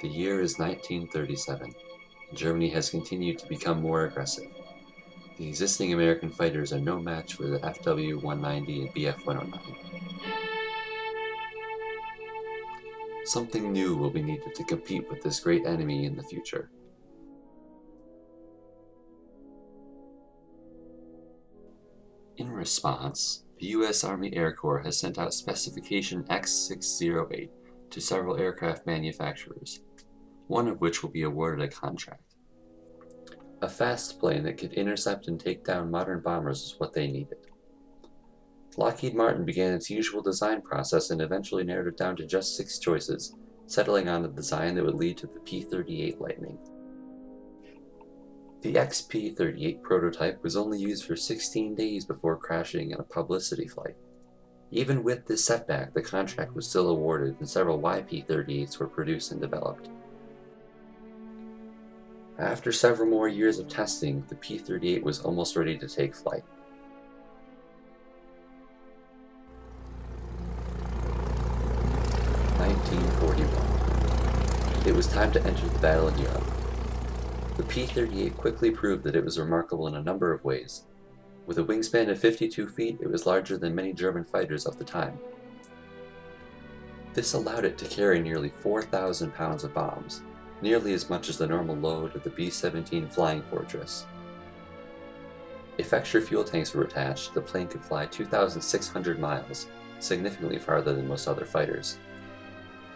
The year is 1937, and Germany has continued to become more aggressive. The existing American fighters are no match for the FW-190 and BF-109. Something new will be needed to compete with this great enemy in the future. In response, the U.S. Army Air Corps has sent out Specification X-608 to several aircraft manufacturers, one of which will be awarded a contract. A fast plane that could intercept and take down modern bombers is what they needed. Lockheed Martin began its usual design process and eventually narrowed it down to just 6 choices, settling on a design that would lead to the P-38 Lightning. The XP-38 prototype was only used for 16 days before crashing in a publicity flight. Even with this setback, the contract was still awarded and several YP-38s were produced and developed. After several more years of testing, the P-38 was almost ready to take flight. (1941). It was time to enter the battle in Europe. The P-38 quickly proved that it was remarkable in a number of ways. With a wingspan of 52 feet, it was larger than many German fighters of the time. This allowed it to carry nearly 4,000 pounds of bombs, nearly as much as the normal load of the B-17 Flying Fortress. If extra fuel tanks were attached, the plane could fly 2,600 miles, significantly farther than most other fighters.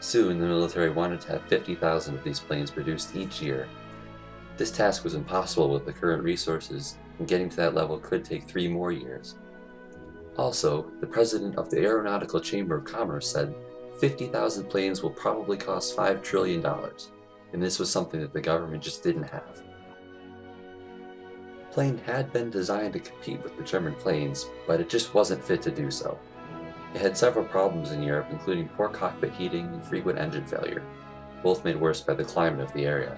Soon, the military wanted to have 50,000 of these planes produced each year. This task was impossible with the current resources, and getting to that level could take 3 more years. Also, the president of the Aeronautical Chamber of Commerce said 50,000 planes will probably cost $5 trillion, and this was something that the government just didn't have. The plane had been designed to compete with the German planes, but it just wasn't fit to do so. It had several problems in Europe, including poor cockpit heating and frequent engine failure, both made worse by the climate of the area.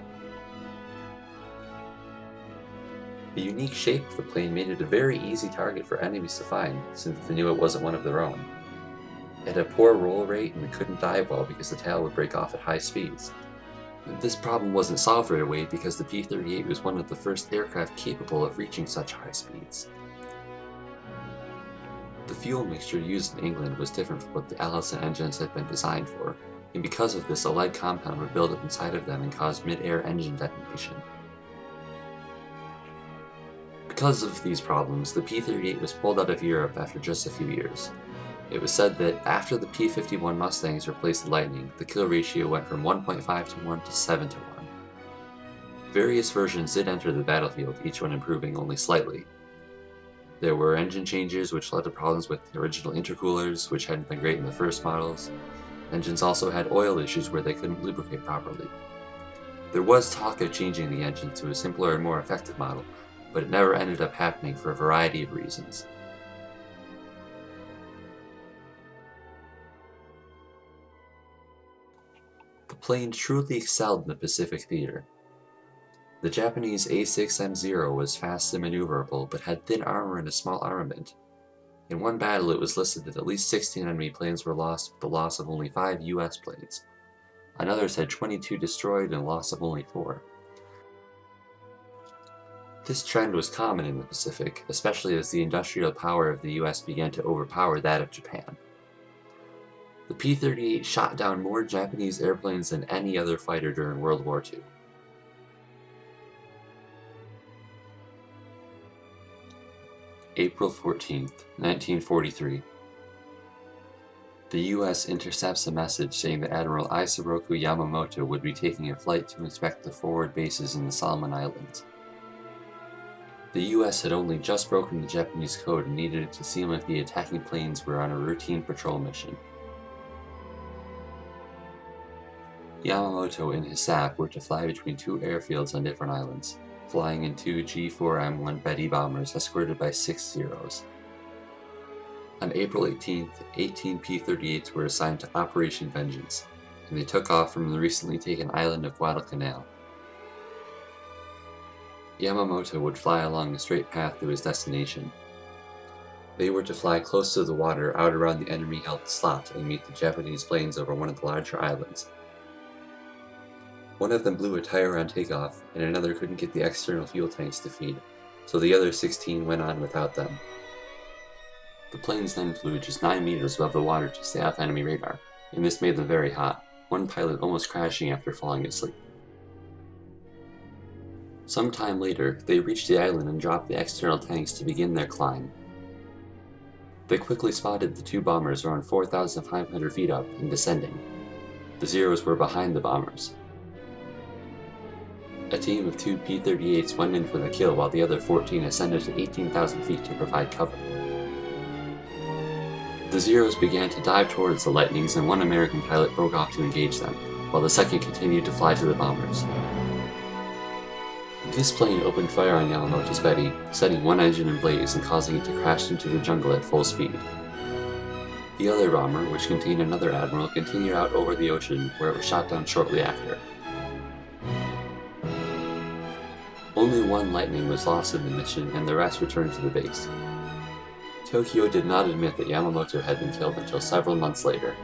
The unique shape of the plane made it a very easy target for enemies to find, since they knew it wasn't one of their own. It had a poor roll rate and it couldn't dive well because the tail would break off at high speeds. This problem wasn't solved right away because the P-38 was one of the first aircraft capable of reaching such high speeds. The fuel mixture used in England was different from what the Allison engines had been designed for, and because of this a lead compound would build up inside of them and cause mid-air engine detonation. Because of these problems, the P-38 was pulled out of Europe after just a few years. It was said that after the P-51 Mustangs replaced the Lightning, the kill ratio went from 1.5 to 1 to 7 to 1. Various versions did enter the battlefield, each one improving only slightly. There were engine changes which led to problems with the original intercoolers, which hadn't been great in the first models. Engines also had oil issues where they couldn't lubricate properly. There was talk of changing the engine to a simpler and more effective model, but it never ended up happening for a variety of reasons. The plane truly excelled in the Pacific theater. The Japanese A6M0 was fast and maneuverable, but had thin armor and a small armament. In one battle it was listed that at least 16 enemy planes were lost with the loss of only 5 US planes. Others had 22 destroyed and a loss of only 4. This trend was common in the Pacific, especially as the industrial power of the US began to overpower that of Japan. The P-38 shot down more Japanese airplanes than any other fighter during World War II. April 14, 1943. The US intercepts a message saying that Admiral Isoroku Yamamoto would be taking a flight to inspect the forward bases in the Solomon Islands. The US had only just broken the Japanese code and needed it to seem like the attacking planes were on a routine patrol mission. Yamamoto and his staff were to fly between 2 airfields on different islands, flying in 2 G4M1 Betty bombers escorted by 6 Zeros. On April 18th, 18 P-38s were assigned to Operation Vengeance, and they took off from the recently taken island of Guadalcanal. Yamamoto would fly along a straight path to his destination. They were to fly close to the water out around the enemy-held slot and meet the Japanese planes over one of the larger islands, One of them blew a tire on takeoff, and another couldn't get the external fuel tanks to feed, so the other 16 went on without them. The planes then flew just 9 meters above the water to stay off enemy radar, and this made them very hot, one pilot almost crashing after falling asleep. Some time later, they reached the island and dropped the external tanks to begin their climb. They quickly spotted the 2 bombers around 4,500 feet up and descending. The Zeros were behind the bombers. A team of 2 P38s went in for the kill while the other 14 ascended to 18,000 feet to provide cover. The Zeros began to dive towards the Lightnings, and one American pilot broke off to engage them, while the second continued to fly to the bombers. This plane opened fire on Yamamoto's Betty, setting one engine ablaze and causing it to crash into the jungle at full speed. The other bomber, which contained another admiral, continued out over the ocean, where it was shot down shortly after. Only one Lightning was lost in the mission, and the rest returned to the base. Tokyo did not admit that Yamamoto had been killed until several months later.